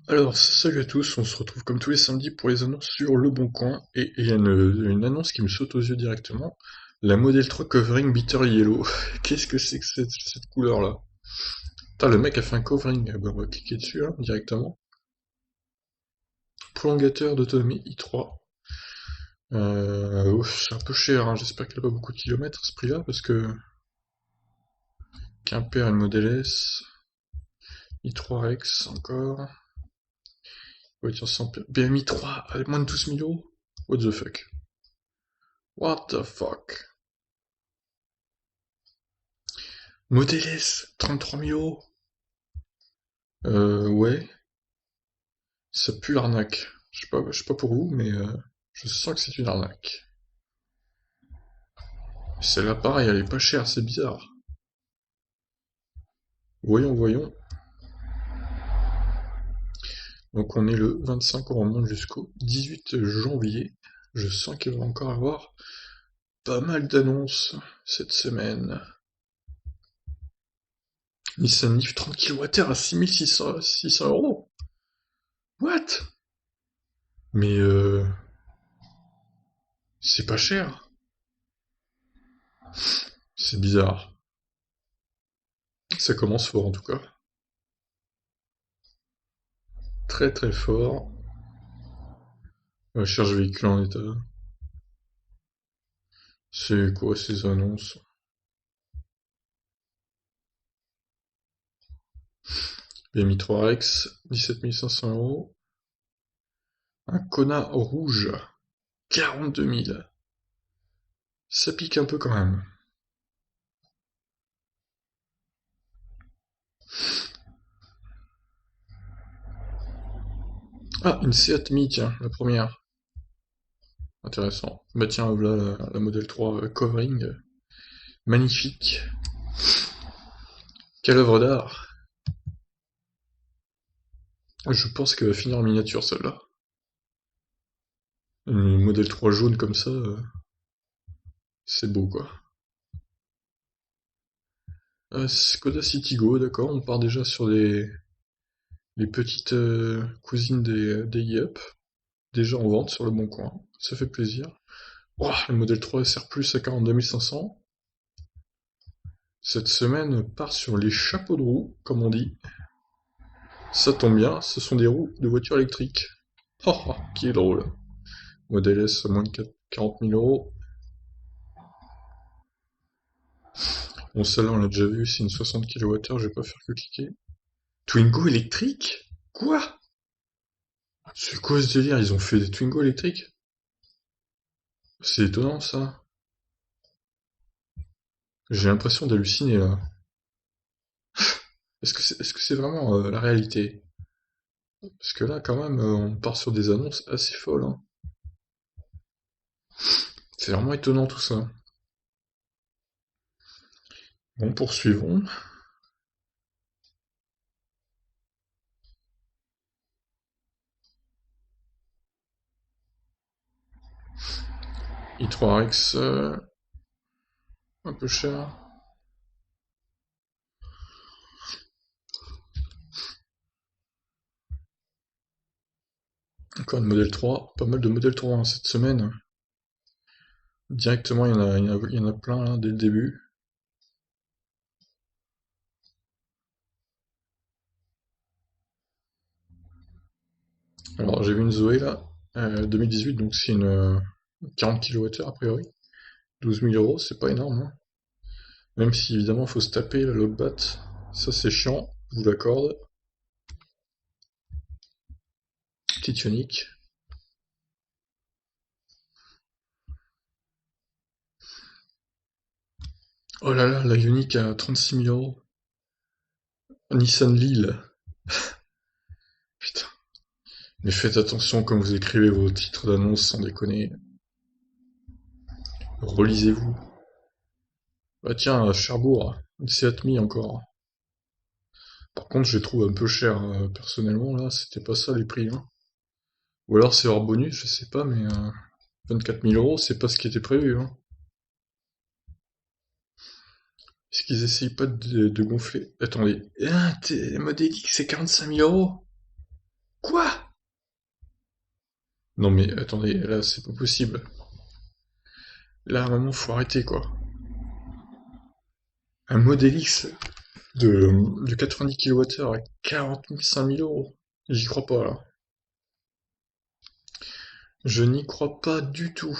Alors, salut à tous, on se retrouve comme tous les samedis pour les annonces sur Le Bon Coin, et il y a une annonce qui me saute aux yeux directement, la Model 3 Covering Bitter Yellow. Qu'est-ce que c'est que cette couleur-là? Putain, le mec a fait un covering, ah bah, on va cliquer dessus, hein, directement. Prolongateur d'autonomie i3. Ouf, c'est un peu cher, hein, j'espère qu'il a pas beaucoup de kilomètres ce prix-là, parce que Quimper, une Model S, i3 Rex encore, voiture sans BMI 3 à moins de 12 000 euros? What the fuck? What the fuck? Model S, 33 000 euros. Ouais, ça pue l'arnaque. Je sais pas pour vous, mais je sens que c'est une arnaque. Celle-là, pareil, elle est pas chère, c'est bizarre. Voyons, voyons. Donc on est le 25, on remonte jusqu'au 18 janvier. Je sens qu'il va encore avoir pas mal d'annonces cette semaine. Nissan Leaf 30 kWh à 6 600 euros. What? Mais c'est pas cher. C'est bizarre. Ça commence fort en tout cas. Très très fort. Recherche véhicule en état. C'est quoi ces annonces? BMI 3X, 17 500 euros. Un Kona rouge, 42 000. Ça pique un peu quand même. Ah, une Seat Mii, tiens, la première. Intéressant. Bah tiens, voilà la Model 3 Covering. Magnifique. Quelle œuvre d'art. Je pense qu'elle va finir en miniature celle-là. Une Model 3 jaune comme ça, c'est beau quoi. Skoda Citigo, d'accord, on part déjà sur les petites cousines des Yep, déjà en vente sur le bon coin, ça fait plaisir. Oh, le modèle 3 SR Plus à 42 500. Cette semaine part sur les chapeaux de roue, comme on dit. Ça tombe bien, ce sont des roues de voiture électrique. Oh, oh, qui est drôle. Modèle S à moins de 40 000 euros. Bon, celle-là on l'a déjà vu, c'est une 60 kWh, je vais pas faire que cliquer. Twingo électrique? Quoi? C'est quoi ce délire? Ils ont fait des Twingo électriques? C'est étonnant ça. J'ai l'impression d'halluciner là. Est-ce que c'est vraiment la réalité? Parce que là, quand même, on part sur des annonces assez folles, hein. C'est vraiment étonnant tout ça. Bon, poursuivons. i3Rex, un peu cher. Encore une modèle 3. Pas mal de modèle 3 hein, cette semaine. Directement, il y en a plein là, dès le début. Alors, j'ai vu une Zoé là, 2018, donc c'est une 40 kWh a priori. 12 000 euros, c'est pas énorme, hein. Même si évidemment, faut se taper la logbat. Ça, c'est chiant, je vous l'accorde. Petite Ioniq. Oh là là, la Ioniq à 36 000 euros. Nissan Lille. Putain. Mais faites attention quand vous écrivez vos titres d'annonce, sans déconner. Relisez-vous. Bah tiens, Cherbourg, une Seat Mii encore. Par contre, je les trouve un peu cher, personnellement, là, c'était pas ça les prix, hein. Ou alors c'est hors bonus, je sais pas, mais 24 000 euros, c'est pas ce qui était prévu, hein. Est-ce qu'ils essayent pas de gonfler? Attendez. Ah, Model X, c'est 45 000 euros? Quoi? Non mais attendez, là c'est pas possible. Là, à un moment, faut arrêter quoi. Un Model X de 90 kWh à 45 000 euros. J'y crois pas là. Je n'y crois pas du tout.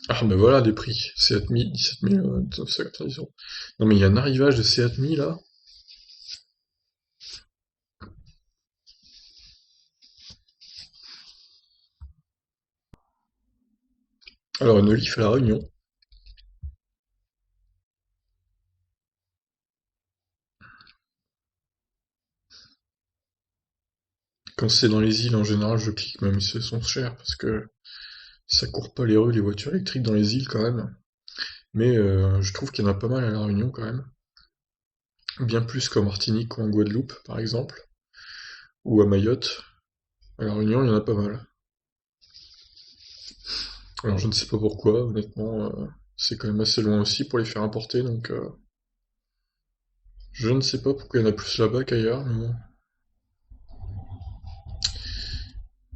Ah ben voilà des prix. Seat Mi, 17 000, 990 euros. Non mais il y a un arrivage de Seat Mi là. Alors une Leaf à la Réunion. Quand c'est dans les îles en général je clique même si elles sont chères parce que ça court pas les rues les voitures électriques dans les îles quand même. Mais je trouve qu'il y en a pas mal à la Réunion quand même. Bien plus qu'en Martinique ou en Guadeloupe par exemple. Ou à Mayotte. À la Réunion il y en a pas mal. Alors je ne sais pas pourquoi, honnêtement, c'est quand même assez loin aussi pour les faire importer, donc je ne sais pas pourquoi il y en a plus là-bas qu'ailleurs, mais bon.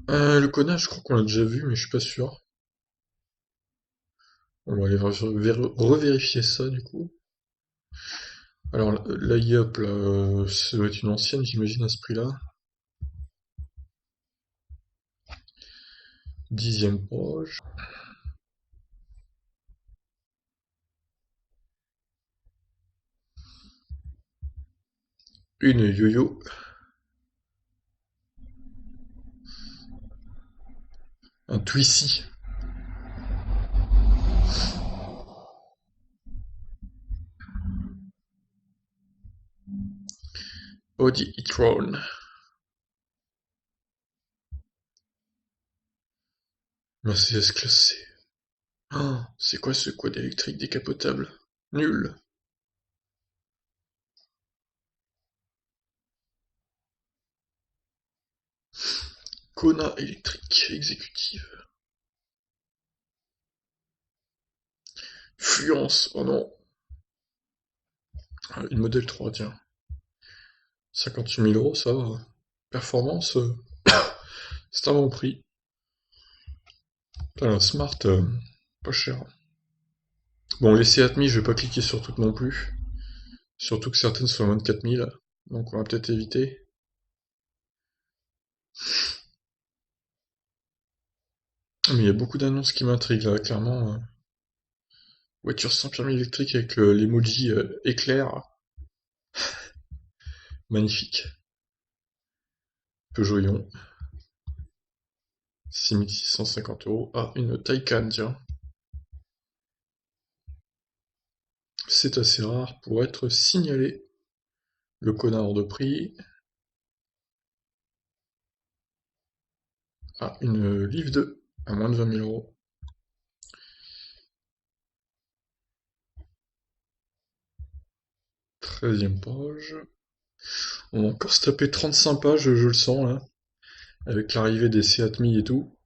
Le Kona, je crois qu'on l'a déjà vu, mais je suis pas sûr. On va aller revérifier ça du coup. Alors la Yop, là, ça doit être une ancienne, j'imagine, à ce prix-là. 10e page. Une yo-yo. Un Twizy. Audi e-tron. Mercedes classe C. Oh, c'est quoi ce quad électrique décapotable? Nul. Kona électrique exécutive. Fluence, oh non. Ah, une modèle 3, tiens. 58 000 euros, ça va. Performance, c'est un bon prix. Putain, la Smart, pas cher. Bon, les Seat Mi, je vais pas cliquer sur toutes non plus. Surtout que certaines sont à moins de 4000. Donc on va peut-être éviter. Mais il y a beaucoup d'annonces qui m'intriguent là, clairement. Voiture sans permis électrique avec l'emoji éclair. Magnifique. Peugeot Ion. 6 650 euros. Ah, une Taycan, tiens. C'est assez rare pour être signalé. Le connard de prix. Ah, une Leaf 2 à moins de 20 000 euros. 13e page. On va encore se taper 35 pages, je le sens là. Avec l'arrivée des Seat Mi et tout.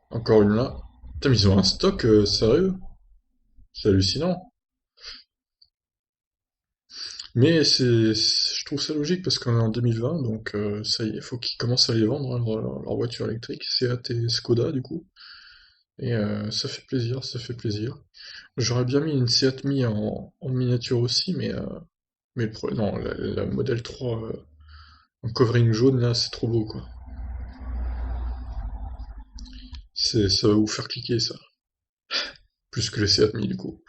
Encore une là. Putain, mais ils ont un stock sérieux. C'est hallucinant. Mais je trouve ça logique parce qu'on est en 2020, donc ça y est, faut qu'ils commencent à les vendre, hein, leurs voitures électriques, Seat et Skoda du coup. Et ça fait plaisir, ça fait plaisir. J'aurais bien mis une Seat Mi en miniature aussi, mais non, la modèle 3 en covering jaune là, c'est trop beau quoi. Ça va vous faire cliquer ça. Plus que les Seat Mi du coup.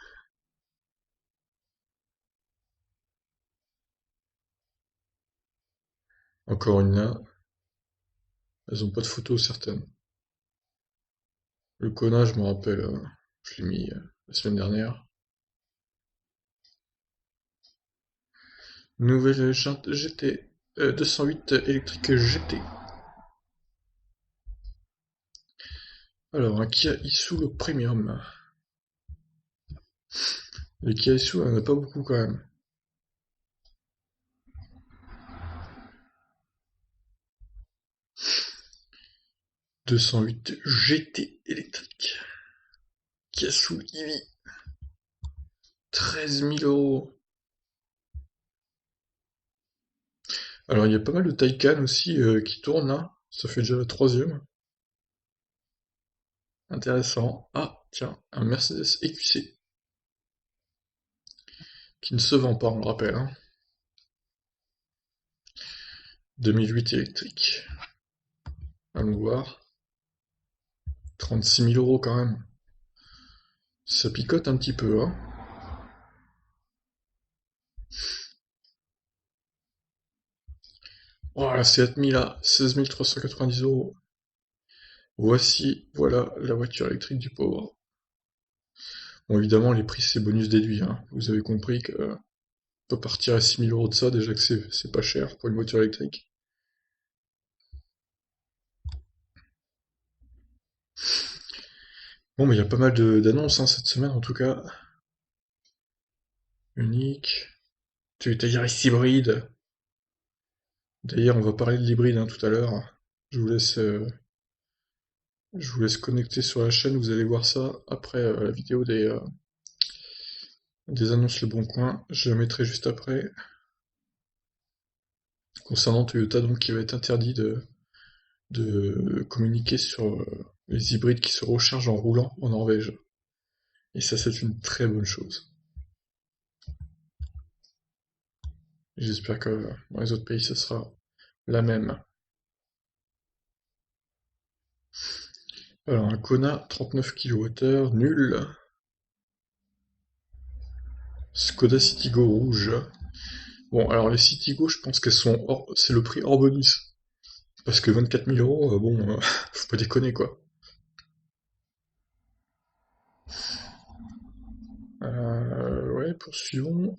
Encore une là, elles ont pas de photos certaines. Le Kona, je me rappelle, je l'ai mis la semaine dernière. Nouvelle GT, 208 électrique GT. Alors, un Kia Isuzu Premium. Les Kia Isuzu, il n'y en a pas beaucoup quand même. 208 GT électrique. Kiasou Eevee. 13 000 euros. Alors il y a pas mal de Taycan aussi qui tournent là. Ça fait déjà la troisième. Intéressant. Ah, tiens, un Mercedes EQC. Qui ne se vend pas, on le rappelle. Hein. 2008 électrique. Allons voir. 36 000 euros quand même. Ça picote un petit peu, hein. Oh, la Seat Mila, 16 390 euros. Voilà la voiture électrique du pauvre. Bon, évidemment, les prix, c'est bonus déduit, hein. Vous avez compris que peut partir à 6 000 euros de ça, déjà que c'est pas cher pour une voiture électrique. Bon, mais il y a pas mal d'annonces hein, cette semaine, en tout cas. Unique. Tu Yaris hybride. D'ailleurs, on va parler de l'hybride hein, tout à l'heure. Je vous laisse, euh, je vous laisse connecter sur la chaîne, vous allez voir ça après la vidéo des annonces Le Bon Coin. Je la mettrai juste après. Concernant Toyota, donc, qui va être interdit de communiquer sur les hybrides qui se rechargent en roulant en Norvège. Et ça, c'est une très bonne chose. J'espère que dans les autres pays, ça sera la même. Alors, un Kona 39 kWh, nul. Skoda Citigo rouge. Bon, alors les Citigo, je pense qu'elles sont c'est le prix hors bonus. Parce que 24 000 euros, bon, faut pas déconner quoi. Ouais, poursuivons.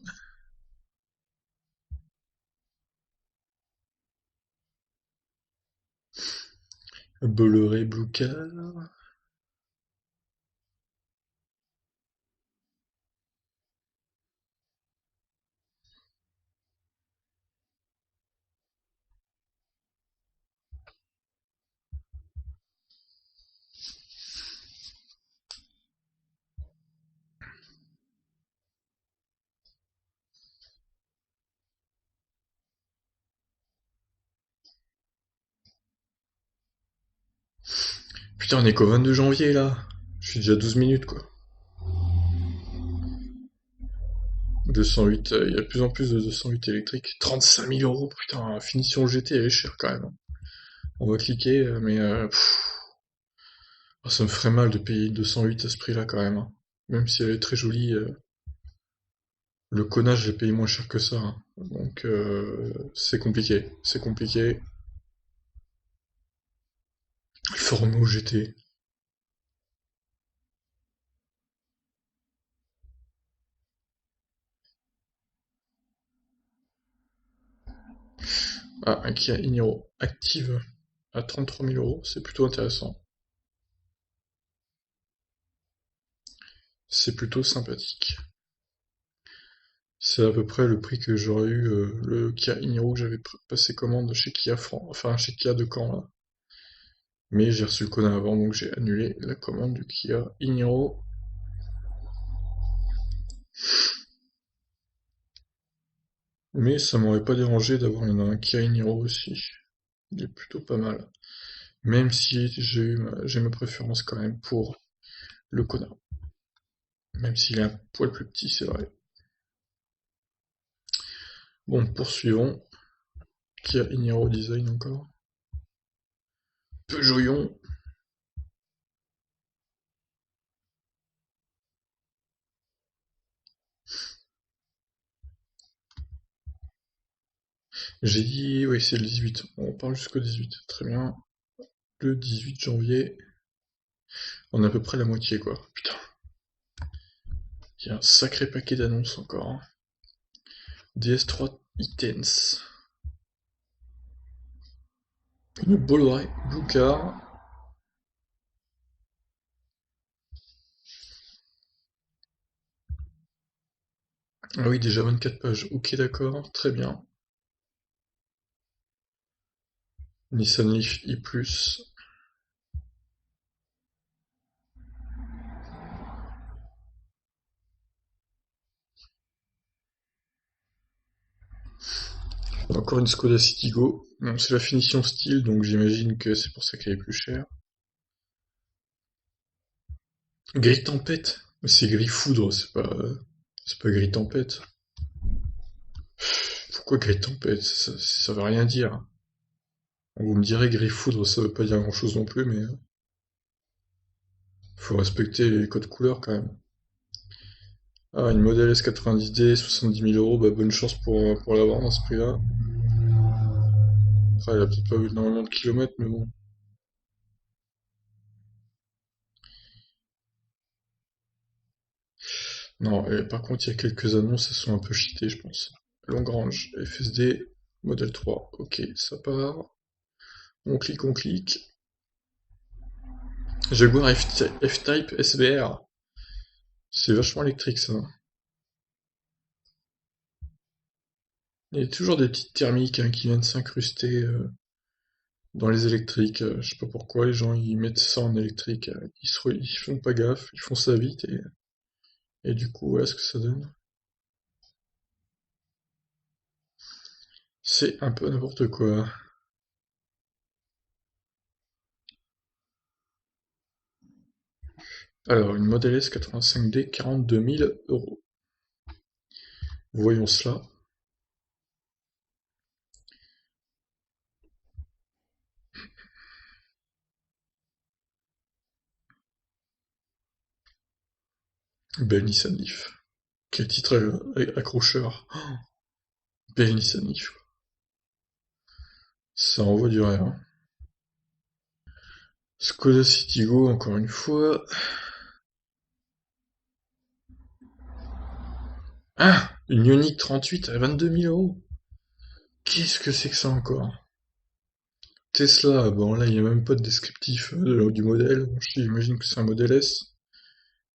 Bolloré Blue Car. Putain, on est qu'au 22 janvier là. Je suis déjà 12 minutes quoi. 208, il y a de plus en plus de 208 électriques. 35 000 euros, putain, finition GT, elle est chère quand même. On va cliquer, mais oh, ça me ferait mal de payer 208 à ce prix-là quand même. Hein. Même si elle est très jolie, le Kona, je l'ai payé moins cher que ça. Hein. Donc c'est compliqué, c'est compliqué. Alfa Romeo GT. Ah, un Kia Niro Active à 33 000 euros, c'est plutôt intéressant. C'est plutôt sympathique. C'est à peu près le prix que j'aurais eu le Kia Niro que j'avais passé commande chez Kia enfin chez Kia de Caen là. Mais j'ai reçu le Kona avant donc j'ai annulé la commande du Kia Niro. Mais ça m'aurait pas dérangé d'avoir un Kia Niro aussi. Il est plutôt pas mal. Même si j'ai ma préférence quand même pour le Kona. Même s'il est un poil plus petit, c'est vrai. Bon, poursuivons. Kia Niro Design encore. Peugeot. J'ai dit, oui, c'est le 18. On parle jusqu'au 18. Très bien. Le 18 janvier. On a à peu près la moitié, quoi. Putain. Il y a un sacré paquet d'annonces encore. Hein. DS3 Itens. Une Bolloré Blue Car. Ah oui, déjà 24 pages. Ok, d'accord. Très bien. Nissan Leaf i+. encore une Skoda Citigo. Bon, c'est la finition style, donc j'imagine que c'est pour ça qu'elle est plus chère. Gris tempête? Mais c'est gris foudre, c'est pas gris tempête. Pourquoi gris tempête? Ça veut rien dire. Vous me direz gris foudre, ça veut pas dire grand chose non plus, mais faut respecter les codes couleurs quand même. Ah, une Model S 90D, 70 000 euros, bah bonne chance pour l'avoir dans ce prix-là. Après, elle a peut-être pas eu énormément de kilomètres, mais bon. Non, et par contre, il y a quelques annonces, elles sont un peu cheatées, je pense. Longrange, FSD, Model 3. Ok, ça part. On clique, on clique. Jaguar F-Type SVR. C'est vachement électrique, ça. Il y a toujours des petites thermiques hein, qui viennent s'incruster dans les électriques. Je sais pas pourquoi les gens ils mettent ça en électrique. Ils font pas gaffe, ils font ça vite et du coup, ouais, ce que ça donne. C'est un peu n'importe quoi. Alors, une Model S 85D, 42 000 euros. Voyons cela. Belle Nissan Leaf. Quel titre accrocheur. Belle Nissan Leaf. Ça envoie du rêve. Hein. Skoda Citigo, encore une fois. Ah! Une Ioniq 38 à 22 000 euros. Qu'est-ce que c'est que ça encore? Tesla, bon là il n'y a même pas de descriptif du modèle. Bon, j'imagine que c'est un modèle S,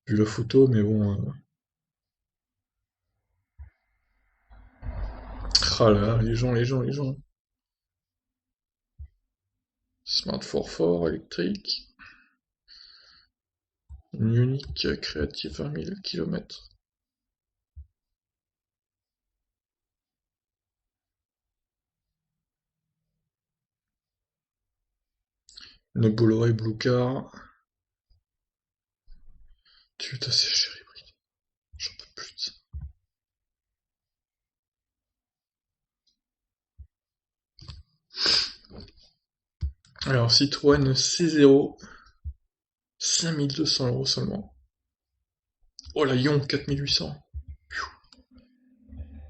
vu la photo, mais bon. Ah là, les gens. Smart 44 électrique. Une Ioniq Creative 20 000 km. Une Bolloré Blue Car. Putain, c'est cher, j'en peux plus de ça. Alors, Citroën C0, 5200 € seulement. Oh la Ion, 4800.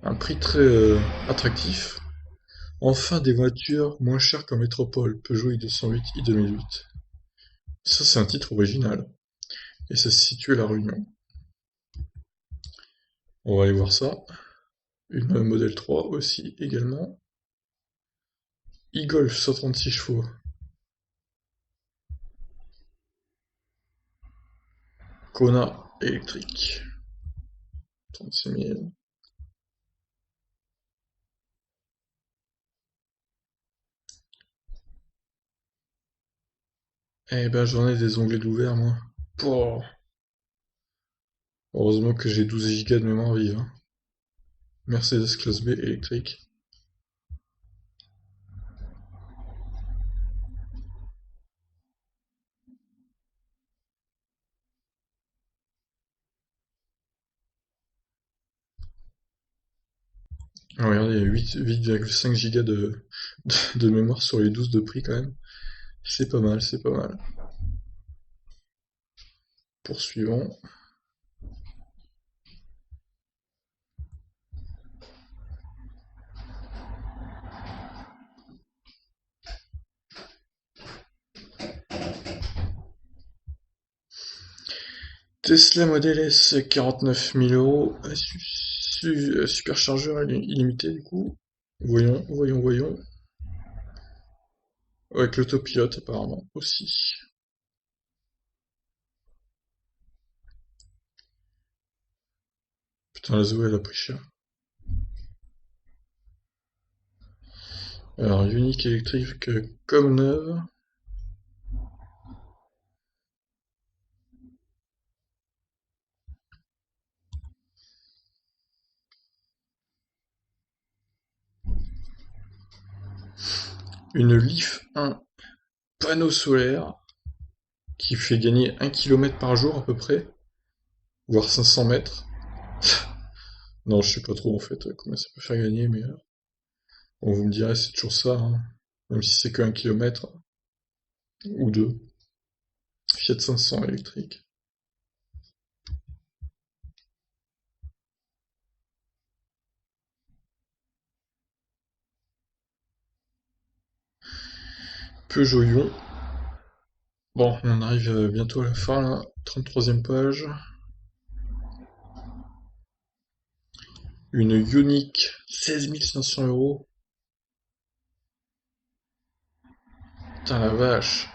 Un prix très attractif. Enfin des voitures moins chères qu'en métropole, Peugeot i208, i2008. Ça c'est un titre original. Et ça se situe à La Réunion. On va aller voir ça. Une Model 3 aussi également. E-Golf 136 chevaux. Kona électrique. 36 000. Eh ben j'en ai des onglets d'ouvert moi. Pouah. Heureusement que j'ai 12 Go de mémoire vive. Hein. Mercedes classe B électrique. Ah, regardez, il y a 8,5 Go de mémoire sur les 12 de prix quand même. C'est pas mal, c'est pas mal. Poursuivons. Tesla Model S, 49 000 euros. Superchargeur illimité du coup. Voyons. Avec l'autopilote apparemment aussi. Putain, la Zoé elle a pris cher. Alors, unique électrique comme neuve. Une Leaf 1 panneau solaire qui fait gagner 1 km par jour à peu près, voire 500 mètres. Non, je sais pas trop en fait combien ça peut faire gagner, mais bon, vous me direz, c'est toujours ça, hein. Même si c'est que 1 km ou deux. Fiat 500 électrique. Peugeot Ion. Bon, on arrive bientôt à la fin là. 33e page. Une Ioniq 16 500 €. Putain la vache.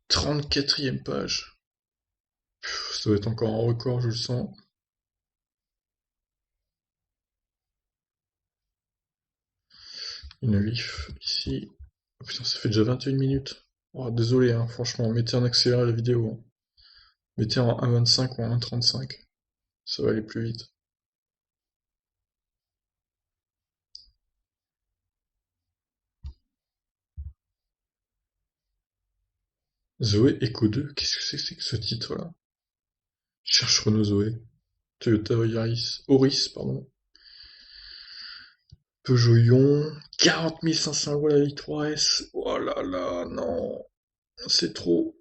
34e page. Ça doit être encore un record, je le sens. Une Leaf ici. Oh, putain, ça fait déjà 21 minutes. Oh, désolé, hein, franchement, mettez en accéléré la vidéo, hein. Mettez en 1.25 ou en 1.35. Ça va aller plus vite. Zoé Echo 2, qu'est-ce que c'est que ce titre-là? Cherche Renault Zoé. Toyota Yaris. Auris, pardon. Peugeot Ion. 40 500 € la i3S. Oh là là, non. C'est trop.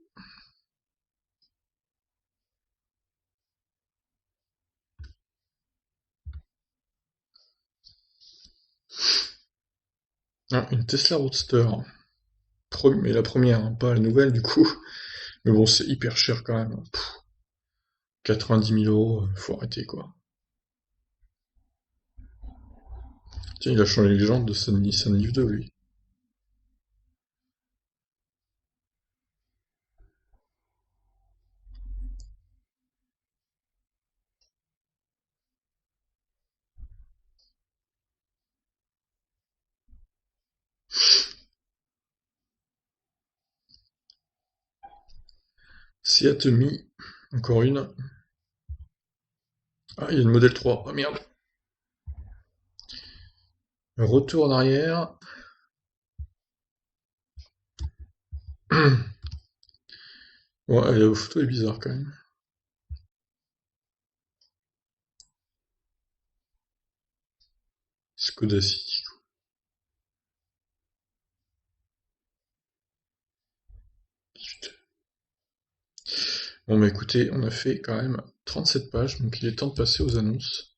Ah, une Tesla Roadster. Mais la première, hein, pas la nouvelle du coup. Mais bon, c'est hyper cher quand même. 90 000 €, faut arrêter quoi. Tiens, il a changé les jantes de sa Nissan Leaf 2, lui. Seat Mi, encore une. Ah, il y a une modèle 3. Ah merde. Retour en arrière. Ouais, la photo est bizarre quand même. Skoda City. Bon bah écoutez, on a fait quand même 37 pages, donc il est temps de passer aux annonces.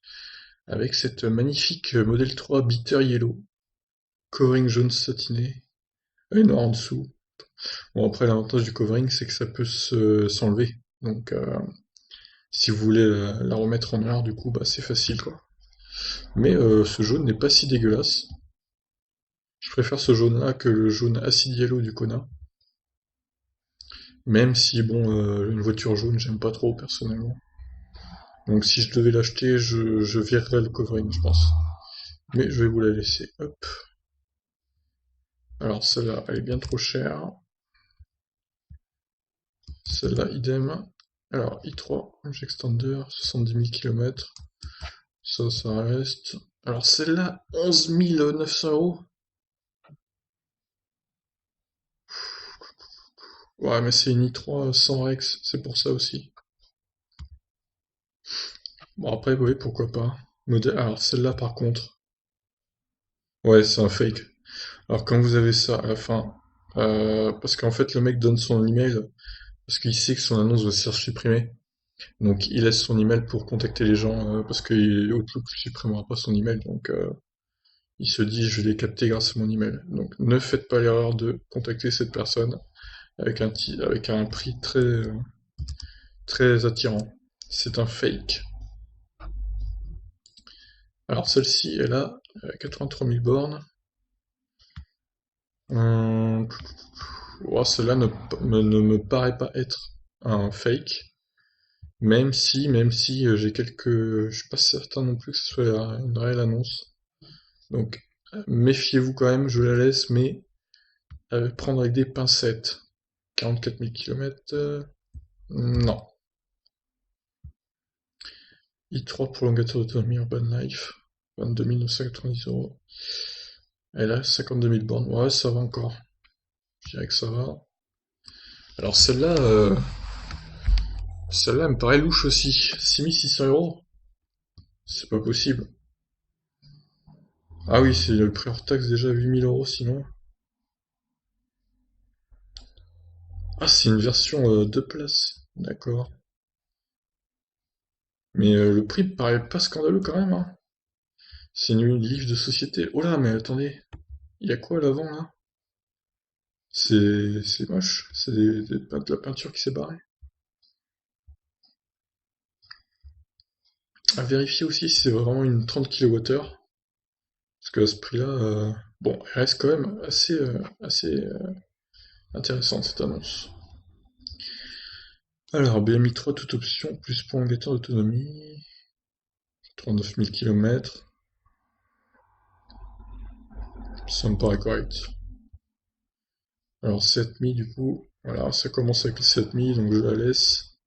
Avec cette magnifique modèle 3 Bitter Yellow. Covering jaune satiné. Et noir en dessous. Bon après l'avantage du covering c'est que ça peut s'enlever. Donc si vous voulez la remettre en noir du coup bah c'est facile quoi. Mais ce jaune n'est pas si dégueulasse. Je préfère ce jaune là que le jaune acid yellow du Kona. Même si bon une voiture jaune j'aime pas trop personnellement. Donc si je devais l'acheter je virerais le covering je pense. Mais je vais vous la laisser. Hop. Alors celle-là elle est bien trop chère. Celle-là idem. Alors i3 Range Extender 70 000 km. Ça reste. Alors celle-là 11 900 €. Ouais, mais c'est une i3 sans Rex, c'est pour ça aussi. Bon, après, oui, pourquoi pas. Alors, celle-là, par contre, ouais, c'est un fake. Alors, quand vous avez ça à la fin, parce qu'en fait, le mec donne son email, parce qu'il sait que son annonce va se faire supprimer. Donc, il laisse son email pour contacter les gens, parce que Outlook ne supprimera pas son email. Donc, il se dit, je l'ai capté grâce à mon email. Donc, ne faites pas l'erreur de contacter cette personne avec un prix très attirant. C'est un fake. Alors celle-ci, elle a 83 000 bornes. Celle-là ne me paraît pas être un fake, même si j'ai quelques... Je suis pas certain non plus que ce soit une réelle annonce. Donc méfiez-vous quand même, je la laisse, mais prendre avec des pincettes. 44 000 km. Non. i3 prolongateur d'autonomie Urban Life. 22 990 €. Et là, 52 000 bornes. Ouais, ça va encore. Je dirais que ça va. Alors celle-là elle me paraît louche aussi. 6 600 €. C'est pas possible. Ah oui, c'est le prix hors taxe déjà 8 000 € sinon. Ah, c'est une version 2 places. D'accord. Mais le prix me paraît pas scandaleux quand même, hein. C'est une livre de société. Oh là, mais attendez. Il y a quoi à l'avant là? C'est moche. C'est de la peinture qui s'est barrée. À vérifier aussi si c'est vraiment une 30 kWh. Parce que à ce prix-là, bon, elle reste quand même assez intéressante cette annonce. Alors, BMI 3, toute option, plus prolongateur d'autonomie, 39 000 km, ça me paraît correct. Alors 7000 du coup, voilà, ça commence avec les 7000, donc je la laisse.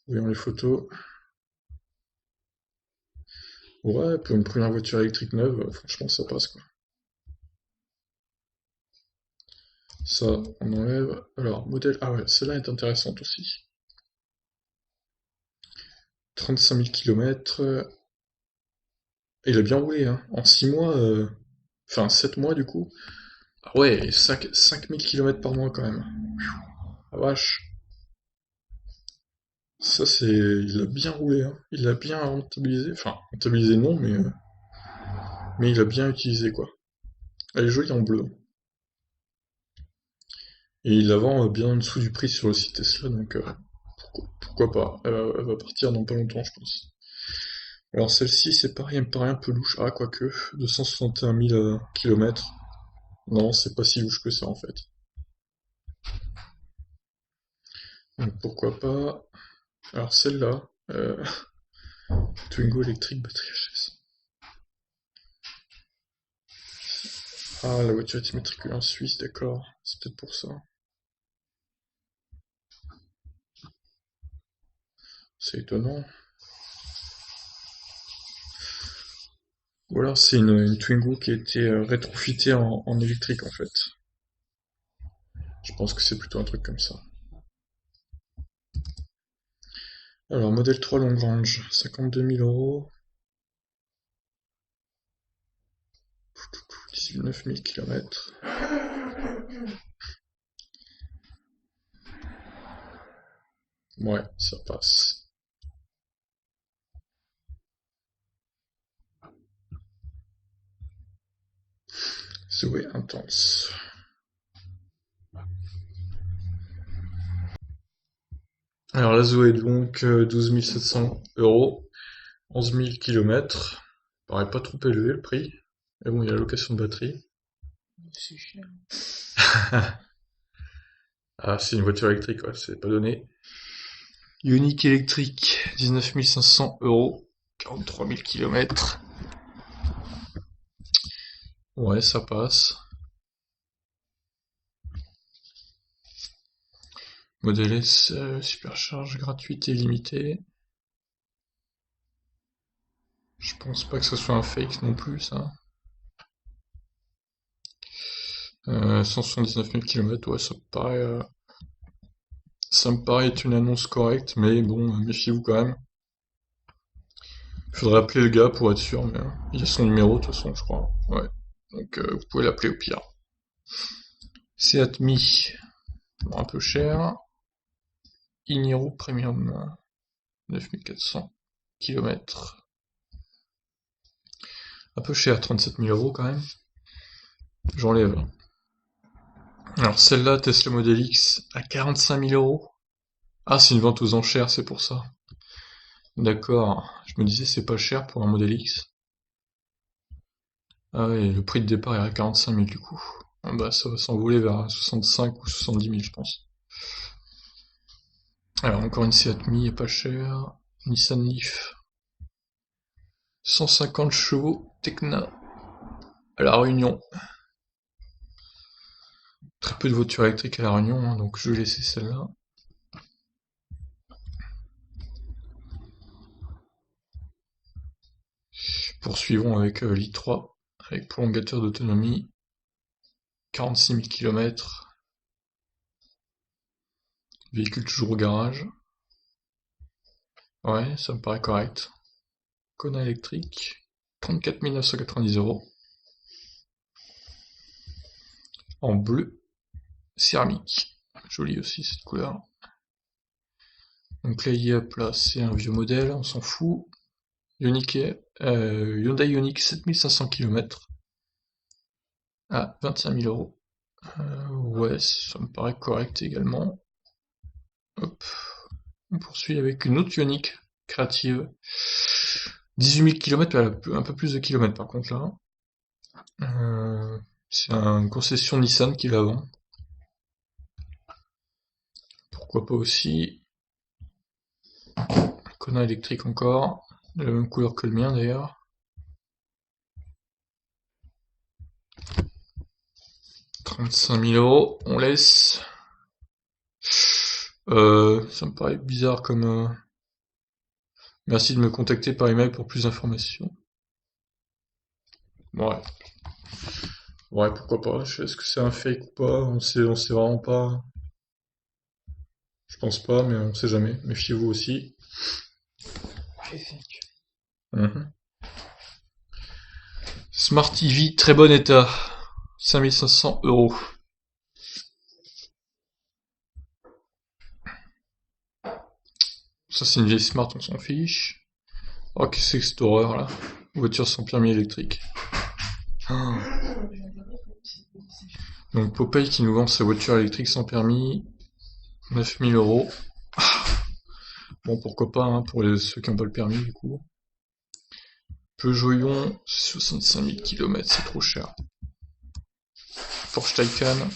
Voyons les photos. Ouais, pour une première voiture électrique neuve, franchement ça passe quoi. Ça, on enlève. Alors, modèle... Ah ouais, celle-là est intéressante aussi. 35 000 km. Il a bien roulé, hein. En 6 mois, enfin 7 mois du coup. Ah ouais, 5 000 km par mois quand même. Ah vache. Ça c'est... Il a bien roulé, hein. Il a bien rentabilisé. Enfin, rentabilisé non, mais il a bien utilisé quoi. Elle est jolie en bleu. Et il la vend bien en dessous du prix sur le site Tesla, donc pourquoi pas. Elle va partir dans pas longtemps, je pense. Alors celle-ci, c'est pareil, elle me paraît un peu louche. Ah, quoique, 261 000 km. Non, c'est pas si louche que ça en fait. Donc pourquoi pas. Alors celle-là, Twingo électrique, batterie HS. Ah, la voiture est immatriculée en Suisse, d'accord. C'est peut-être pour ça. C'est étonnant. Ou alors c'est une Twingo qui a été rétrofitée en électrique en fait. Je pense que c'est plutôt un truc comme ça. Alors, modèle 3 long range, 52 000 €, 19 000 km. Ouais, ça passe. Zoé intense. Alors la Zoé donc 12 700 €, 11 000 km. Paraît pas trop élevé le prix. Mais bon, il y a la location de batterie. C'est cher. Ah, c'est une voiture électrique, ouais, c'est pas donné. Ioniq électrique, 19 500 €, 43 000 km. Ouais, ça passe. Modèle S, supercharge gratuite et limitée. Je pense pas que ce soit un fake non plus, ça. 179 000 km, ouais, ça me paraît être une annonce correcte, mais bon, méfiez-vous quand même. Il faudrait appeler le gars pour être sûr, mais il a son numéro de toute façon, je crois. Ouais. Donc vous pouvez l'appeler au pire. Seat Mi, bon, un peu cher. Iniro Premium, 9400 km. Un peu cher, 37 000 € quand même. J'enlève. Alors celle-là, Tesla Model X, à 45 000 €. Ah, c'est une vente aux enchères, c'est pour ça. D'accord. Je me disais, c'est pas cher pour un Model X. Ah oui, le prix de départ est à 45 000 du coup. Ah bah ça va s'envoler vers 65 ou 70 000 je pense. Alors encore une Seat Mii, est pas cher. Nissan Leaf. 150 chevaux, Tecna. À La Réunion. Très peu de voitures électriques à La Réunion, hein, donc je vais laisser celle-là. Poursuivons avec l'i3, avec prolongateur d'autonomie, 46 000 km, véhicule toujours au garage. Ouais, ça me paraît correct. Kona électrique, 34 990 €, en bleu céramique. Jolie aussi cette couleur. Donc là, il y a place, c'est un vieux modèle, on s'en fout. Hyundai Ioniq 7500 km à 25 000 €. Ouais, ça me paraît correct également. Hop. On poursuit avec une autre Ioniq créative. 18 000 km, elle a un peu plus de kilomètres par contre là. C'est une concession Nissan qui la vend. Pourquoi pas aussi. Kona électrique encore. De la même couleur que le mien d'ailleurs. 35 000 €, on laisse. Ça me paraît bizarre comme... Merci de me contacter par email pour plus d'informations. Ouais. Ouais, pourquoi pas. Est-ce que c'est un fake ou pas? On sait vraiment pas. Je pense pas, mais on sait jamais. Méfiez-vous aussi. Mhm. Smart TV, très bon état. 5500 €. Ça, c'est une vieille Smart, on s'en fiche. Oh, qu'est-ce que c'est que cette horreur là? Voiture sans permis électrique. Ah. Donc Popeye qui nous vend sa voiture électrique sans permis. 9 000 €. Bon, pourquoi pas, hein, pour ceux qui n'ont pas le permis du coup. Peugeot Ion, 65 000 km, c'est trop cher. Porsche Taycan.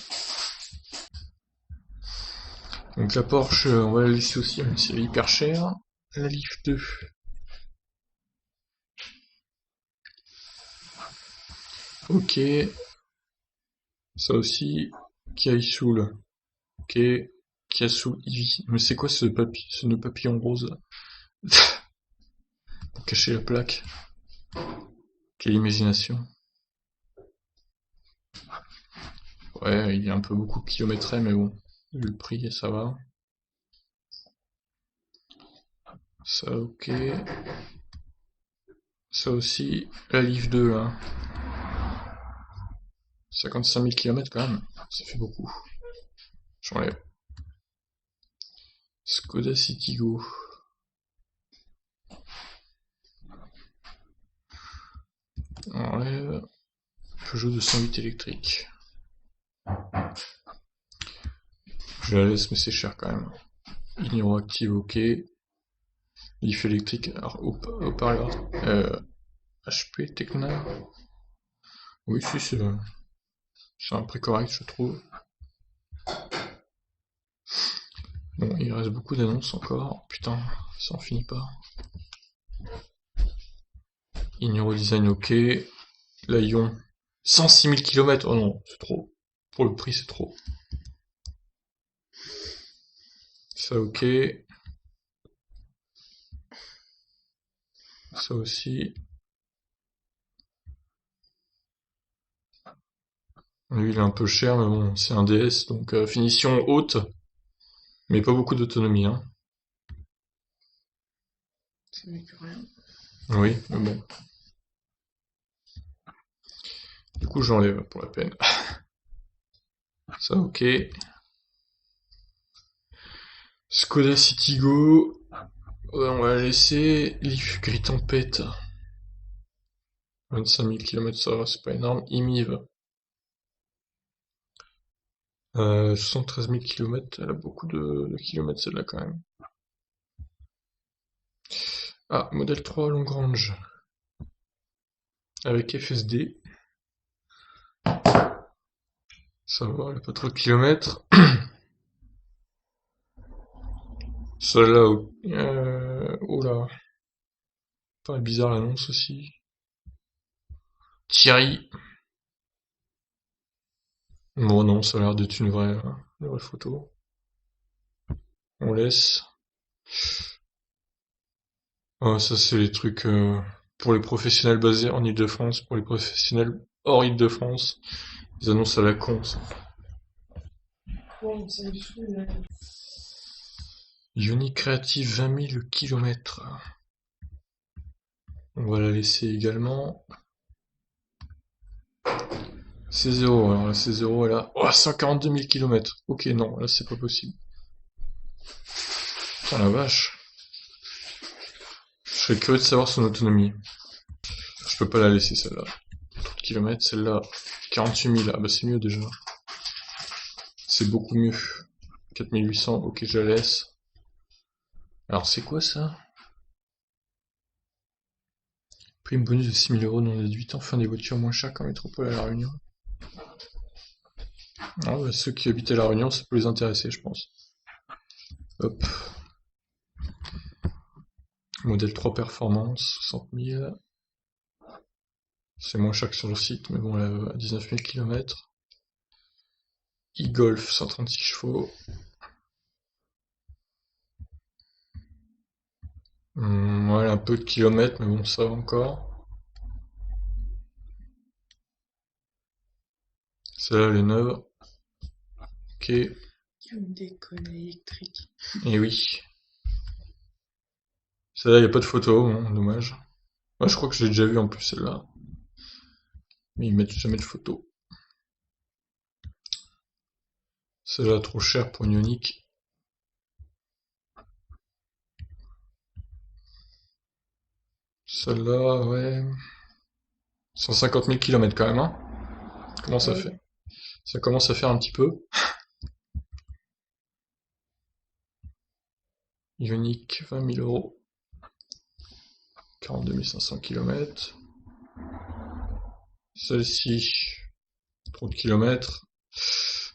Donc la Porsche, on va la laisser aussi, même si elle est hyper chère. La Leaf 2. Ok. Ça aussi. Kia Soul. Ok. Kia Soul Eevee. Mais c'est quoi ce nœud papillon rose là? Pour cacher la plaque. Quelle imagination. Ouais, il est un peu beaucoup kilométré, mais bon. Vu le prix, ça va. Ça, ok. Ça aussi. La Leaf 2 là. 55 000 km quand même. Ça fait beaucoup. J'enlève. Skoda Citigo. On enlève. Peugeot 208 électrique. Je la laisse, mais c'est cher quand même. Ignoro active, ok. Leaf électrique, alors haut-parleur. HP Tecna. Oui, si, c'est un prix correct, je trouve. Bon, il reste beaucoup d'annonces encore. Putain, ça en finit pas. Ignoro design, ok. La Ion, 106 000 km. Oh non, c'est trop. Pour le prix, c'est trop. Ça, ok. Ça aussi. Lui, il est un peu cher, mais bon, c'est un DS, donc finition haute, mais pas beaucoup d'autonomie, hein. Ça n'est que rien. Oui, mais bon. Du coup, j'enlève pour la peine. Ça, ok. Skoda Citigo. Ouais, on va la laisser. Leaf Gris Tempête. 25 000 km, ça va, c'est pas énorme. IMIV. 73 000 km, elle a beaucoup de kilomètres celle-là quand même. Ah, modèle 3 long range. Avec FSD. Ça va, elle a pas trop de kilomètres. Celle-là, oh là. Pas bizarre l'annonce aussi. Thierry. Bon, non, ça a l'air d'être une vraie photo. On laisse. Ah, ça, c'est les trucs pour les professionnels basés en Île-de-France, pour les professionnels hors Île-de-France. Ils annoncent à la con, ça. Ouais, ça me saoule, là. Uni Creative 20 000 kilomètres. On va la laisser également. C0, alors la C0 elle a oh, 142 000 kilomètres. Ok, non, là c'est pas possible. Putain la vache. Je serais curieux de savoir son autonomie. Je peux pas la laisser celle-là. Trop de kilomètres, celle-là 48 000. Ah bah c'est mieux déjà. C'est beaucoup mieux. 4800, ok je la laisse. Alors c'est quoi ça? Prime bonus de 6 000 euros non déduite, enfin des voitures moins chères qu'en métropole à La Réunion. Ah bah, ceux qui habitent à La Réunion, ça peut les intéresser je pense. Hop. Modèle 3 performance, 60 000. C'est moins cher que sur le site, mais bon, là, à 19 000 km. E-Golf, 136 chevaux. Ouais, un peu de kilomètres, mais bon, ça va encore. Celle-là, elle est neuve. Ok. Et Comme des connes électriques. oui. Celle-là, il n'y a pas de photo, bon, dommage. Ouais, je crois que je l'ai déjà vu en plus, celle-là. Mais ils mettent jamais de photo. Celle-là, trop chère pour une Ioniq. Celle-là, ouais. 150 000 km quand même, hein. Comment Ah ça fait? oui. Ça commence à faire un petit peu. Ioniq, 20 000 euros. 42 500 km. Celle-ci, trop de kilomètres.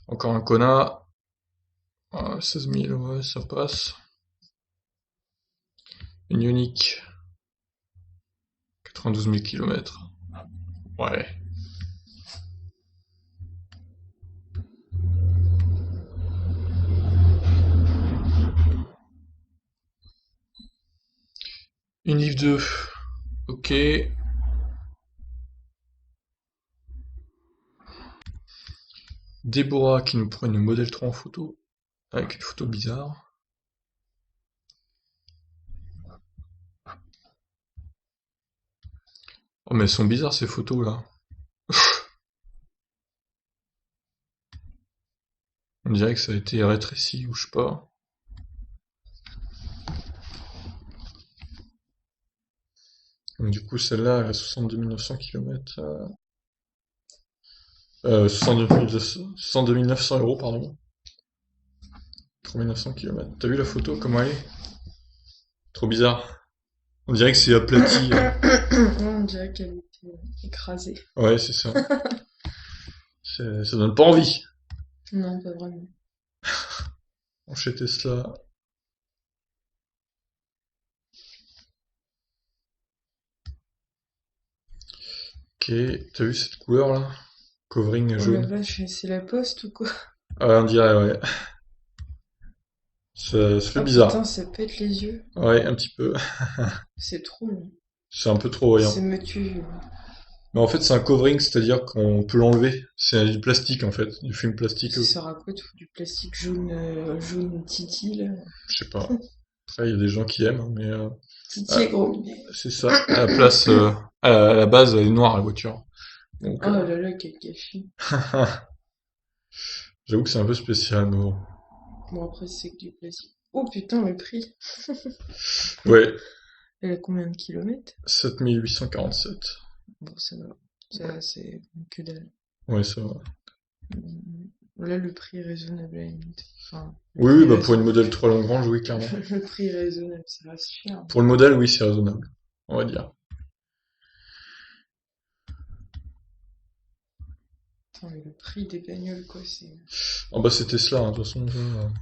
Encore un Kona. 16 000, ouais, ça passe. Une Ioniq. 92 000 km. Ouais. Une Leaf 2. Ok. Deborah qui nous prend une modèle 3 en photo. Avec une photo bizarre. Oh, mais elles sont bizarres ces photos là. On dirait que ça a été rétréci ou je sais pas. Donc, du coup, celle-là, elle a 62 900 km. 62 900 euros, pardon. 3 900 km. T'as vu la photo, comment elle est? Trop bizarre. On dirait que c'est aplati. On dirait qu'elle était écrasée. Ouais, c'est ça. Ça donne pas envie. Non, pas vraiment. Chez Tesla. Ok, t'as vu cette couleur là? Covering Oh la jaune. vache, c'est la poste ou quoi? Ah, on dirait, ouais. Ça fait Oh bizarre. putain, ça pète les yeux. Ouais, un petit peu. C'est trop, non. C'est un peu trop voyant. Ça me tue. Mais en fait, c'est un covering, c'est-à-dire qu'on peut l'enlever. C'est du plastique en fait, du film plastique. Ça sert à quoi de foutre du plastique jaune, jaune Titi, là? Je sais pas. Après, il y a des gens qui aiment, hein, mais Titi ah, et gros minet. c'est ça. À la place, à la base, elle est noire la voiture. Donc, Oh là là, quel gâchis. j'avoue que c'est un peu spécial, mais bon. Bon, après, c'est que du plastique. Oh putain, le prix. Ouais, Elle a combien de kilomètres? 7 847. Bon, ça va. Ça, c'est que dalle. Ouais, ça va. Là, le prix est raisonnable à la limite. Enfin, le Oui, prix oui, est bah pour une raisonnable. modèle 3 Lagrange, oui, clairement. Le prix est raisonnable, ça reste cher. Pour le modèle, oui, c'est raisonnable, on va dire. Putain, mais le prix des bagnoles, quoi, Ah bah c'est Tesla, hein, de toute façon.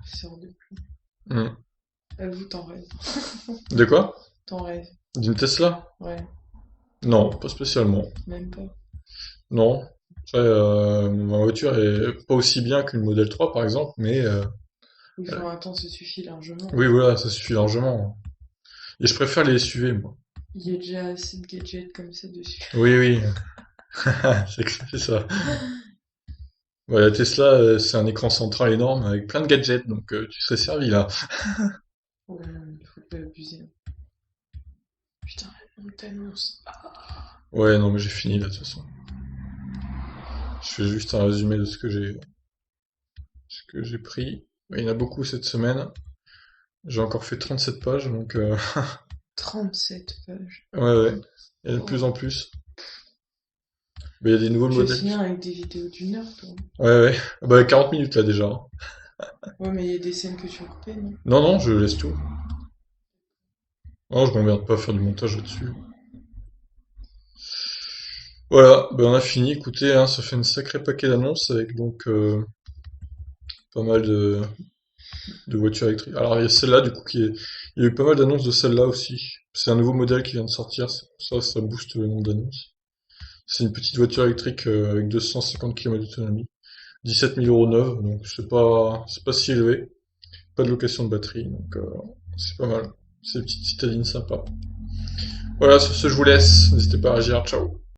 ça sort de plus. Hmm. Avoue, t'en rêves. De quoi? T'en rêves. D'une Tesla? Ouais, Non, pas spécialement. même pas. Non. Après, ma voiture est pas aussi bien qu'une Model 3 par exemple, mais Oui, enfin, attends, ça suffit largement. oui voilà, ça suffit largement. Et je préfère les SUV moi. Il y a déjà assez de gadgets comme ça dessus. Oui oui, c'est ça. Ouais, la Tesla, c'est un écran central énorme avec plein de gadgets, donc tu serais servi là. Oh non, il faut pas abuser, hein. Putain, on t'annonce. Ouais, non mais j'ai fini là de toute façon. Je fais juste un résumé de ce que j'ai pris. Ouais, il y en a beaucoup cette semaine. J'ai encore fait 37 pages, donc 37 pages. ouais ouais. Il y a de plus Oh. en plus. Mais il y a des nouveaux Tu vas modèles. finir avec des vidéos d'une heure, toi. Ouais ouais. Ah bah 40 minutes là déjà, hein. Ouais, mais il y a des scènes que tu as coupées, non? Non non, je laisse tout. Non, je m'emmerde pas à faire du montage là-dessus. Voilà, ben on a fini. Écoutez, hein, ça fait une sacrée paquet d'annonces avec donc pas mal de voitures électriques. Alors il y a celle-là du coup il y a eu pas mal d'annonces de celle-là aussi. C'est un nouveau modèle qui vient de sortir, c'est pour ça ça booste le nombre d'annonces. C'est une petite voiture électrique avec 250 km d'autonomie, 17 000 euros neuve, donc c'est pas si élevé, pas de location de batterie, donc c'est pas mal. C'est une petite citadine sympa. Voilà, sur ce je vous laisse, n'hésitez pas à réagir, ciao.